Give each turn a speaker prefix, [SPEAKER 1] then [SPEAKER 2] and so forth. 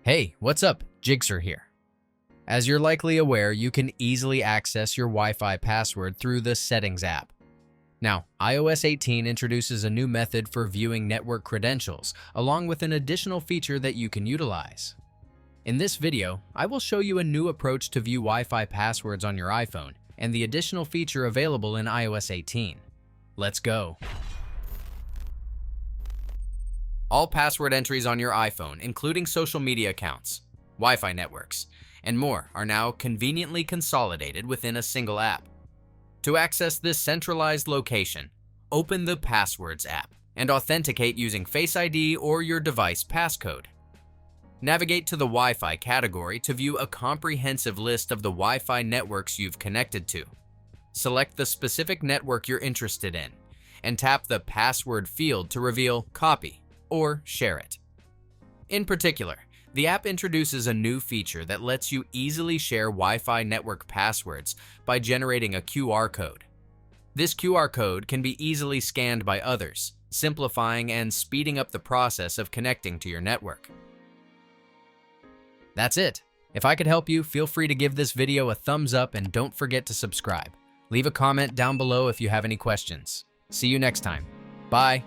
[SPEAKER 1] Hey, what's up? Jigxor here. As you're likely aware, you can easily access your Wi-Fi password through the Settings app. Now, iOS 18 introduces a new method for viewing network credentials, along with an additional feature that you can utilize. In this video, I will show you a new approach to view Wi-Fi passwords on your iPhone and the additional feature available in iOS 18. Let's go. All password entries on your iPhone, including social media accounts, Wi-Fi networks, and more, are now conveniently consolidated within a single app. To access this centralized location, open the Passwords app and authenticate using Face ID or your device passcode. Navigate to the Wi-Fi category to view a comprehensive list of the Wi-Fi networks you've connected to. Select the specific network you're interested in and tap the Password field to reveal Copy or Share it. In particular, the app introduces a new feature that lets you easily share Wi-Fi network passwords by generating a QR code. This QR code can be easily scanned by others, simplifying and speeding up the process of connecting to your network. That's it. If I could help you, feel free to give this video a thumbs up and don't forget to subscribe. Leave a comment down below if you have any questions. See you next time. Bye.